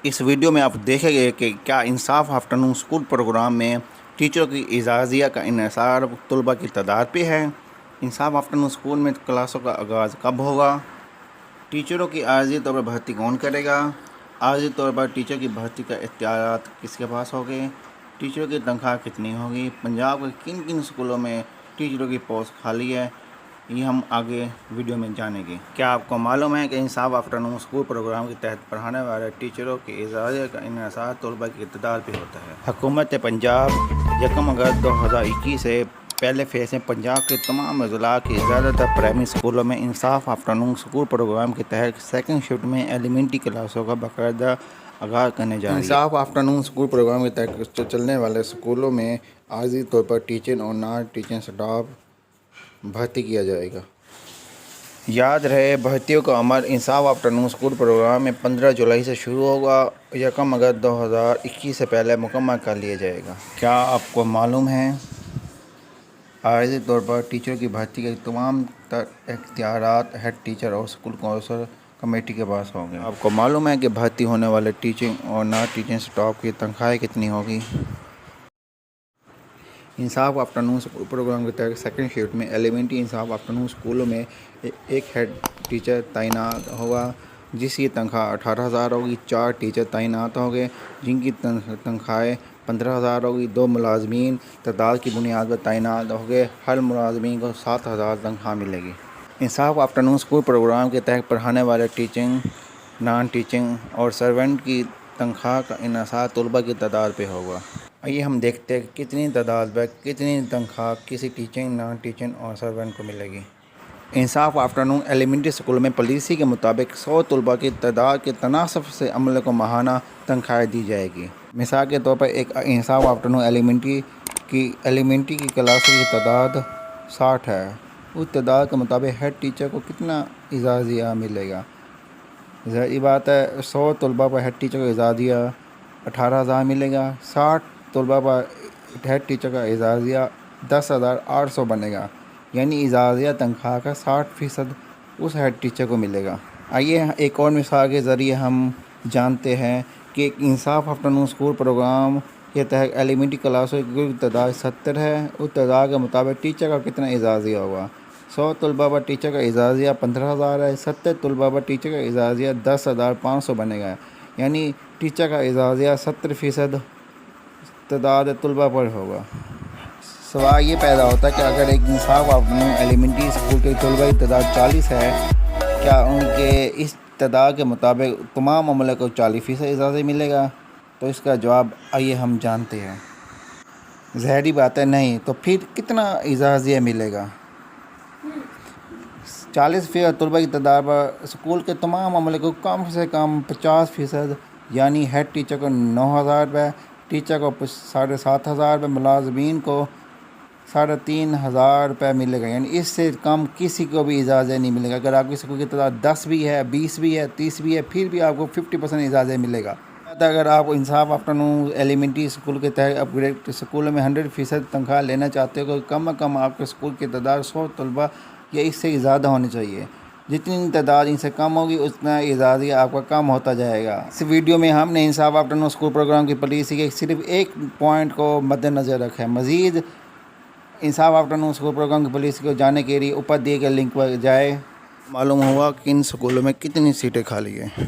اس video میں آپ دیکھیں گے کہ کیا انصاف آفٹرنون اسکول پروگرام میں ٹیچروں کی اعزازیہ کا انحصار طلباء کی تعداد پہ ہے۔ انصاف آفٹرنون اسکول میں کلاسوں کا آغاز کب ہوگا؟ ٹیچروں کی عارضی طور پر بھرتی کون کرے گا؟ عارضی طور پر ٹیچر کی بھرتی کا اختیارات کس کے پاس ہوگے؟ ٹیچروں کی تنخواہ کتنی ہوگی؟ پنجاب کے کن کن اسکولوں میں ٹیچروں کی پوسٹ خالی ہے؟ یہ ہم آگے ویڈیو میں جانیں گے۔ کیا آپ کو معلوم ہے کہ انصاف آفٹرنون اسکول پروگرام کے تحت پڑھانے والے ٹیچروں کی اعزازیہ کا انحصار طلباء کی تعداد پہ ہوتا ہے؟ حکومت پنجاب 1 اگست 2021 سے پہلے فیز میں پنجاب کے تمام اضلاع کی زیادہ تر پرائمری اسکولوں میں انصاف آفٹرنون اسکول پروگرام کے تحت سیکنڈ شفٹ میں ایلیمنٹری کلاسوں کا باقاعدہ آغاز کرنے جا رہی ہے۔ انصاف آفٹرنون اسکول پروگرام کے تحت چلنے والے اسکولوں میں عارضی طور پر ٹیچنگ اور نان ٹیچنگ اسٹاف بھرتی کیا جائے گا۔ یاد رہے، بھرتیوں کا عمل انصاف آفٹرنون اسکول پروگرام میں 15 جولائی سے شروع ہوگا اور 1 اگست 2021 سے پہلے مکمل کر لیا جائے گا۔ کیا آپ کو معلوم ہے عارضی طور پر ٹیچروں کی بھرتی کے تمام تر اختیارات ہیڈ ٹیچر اور اسکول کونسل کمیٹی کے پاس ہوں گے؟ آپ کو معلوم ہے کہ بھرتی ہونے والے ٹیچنگ اور نان ٹیچنگ اسٹاف کی تنخواہیں کتنی ہوگی؟ انصاف آفٹرنون اسکول پروگرام کے تحت سیکنڈ شفٹ میں ایلیمنٹری انصاف آفٹرنون اسکولوں میں ایک ہیڈ ٹیچر تعینات ہوگا جس کی تنخواہ 18,000 ہوگی۔ 4 ٹیچر تعینات ہوں گے جن کی تنخواہیں 15,000 ہوگی۔ 2 ملازمین تعداد کی بنیاد پر تعینات ہوں گے، ہر ملازمین کو 7,000 تنخواہ ملے گی۔ انصاف آفٹرنون اسکول پروگرام کے تحت پڑھانے والے ٹیچنگ، نان ٹیچنگ اور سرونٹ کی تنخواہ کا انحصار طلباء کی تعداد پہ ہوگا۔ آئیے ہم دیکھتے ہیں کہ کتنی تعداد پر کتنی تنخواہ کسی ٹیچنگ، نان ٹیچنگ اور سرونٹ کو ملے گی۔ انصاف آفٹرنون ایلیمنٹری اسکول میں پالیسی کے مطابق 100 طلباء کی تعداد کے تناسب سے عملے کو ماہانہ تنخواہ دی جائے گی۔ مثال کے طور پر ایک انصاف آفٹرنون ایلیمنٹری کی کلاسوں کی تعداد 60 ہے۔ اس تعداد کے مطابق ہیڈ ٹیچر کو کتنا اعزازیہ ملے گا؟ ظاہری بات ہے 100 طلباء پر ہیڈ ٹیچر کا اعزازیہ 18,000 ملے گا۔ 60 طلباء پر ہیڈ ٹیچر کا اعزازیہ 10,800 بنے گا، یعنی اعزازیہ تنخواہ کا 60% اس ہیڈ ٹیچر کو ملے گا۔ آئیے ایک اور مثال کے ذریعے ہم جانتے ہیں کہ انصاف آفٹرنون اسکول پروگرام کے تحت ایلیمنٹری کلاسوں کی کل تعداد 70 ہے۔ اس تعداد کے مطابق ٹیچر کا کتنا اعزازیہ ہوگا؟ 100 طلباء پر ٹیچر کا اعزازیہ 15,000 ہے۔ 70 طلباء پر ٹیچر کا اعزازیہ 10,500 بنے گا، یعنی ٹیچر کا اعزازیہ 70% تعداد طلباء پر ہوگا۔ سوال یہ پیدا ہوتا ہے کہ اگر ایک انصاف آفٹرنون ایلیمنٹری اسکول کے طلباء کی تعداد 40 ہے، کیا ان کے اس تعداد کے مطابق تمام عملے کو 40% اعزازیہ ملے گا؟ تو اس کا جواب آئیے ہم جانتے ہیں۔ ظاہری بات ہے نہیں، تو پھر کتنا اعزازیہ ملے گا؟ 40% طلباء کی تعداد پر اسکول کے تمام عملے کو کم سے کم 50%، یعنی ہیڈ ٹیچر کو 9,000 روپے، ٹیچر کو 7,500 روپے، ملازمین کو 3,500 روپے ملے گا، یعنی اس سے کم کسی کو بھی اعزازیہ نہیں ملے گا۔ اگر آپ کی اسکول کی تعداد 10 بھی ہے، 20 بھی ہے، 30 بھی ہے، پھر بھی آپ کو 50% اعزازیہ ملے گا۔ اگر آپ انصاف آفٹرنون ایلیمنٹری اسکول کے تحت اپ گریڈ اسکولوں میں 100% تنخواہ لینا چاہتے ہو تو کم از کم آپ کے اسکول کی تعداد 100 طلباء یا اس سے زیادہ ہونی چاہیے۔ جتنی تعداد ان سے کم ہوگی اتنا اعزازیہ آپ کا کم ہوتا جائے گا۔ اس ویڈیو میں ہم نے انصاف آفٹرنون اسکول پروگرام کی پالیسی کے صرف ایک پوائنٹ کو مد نظر رکھا ہے۔ مزید انصاف آفٹرنون اسکول پروگرام کی پالیسی کو جاننے کے لیے اوپر دیے گئے لنک پر جائے۔ معلوم ہوا کہ ان اسکولوں میں کتنی سیٹیں خالی ہیں۔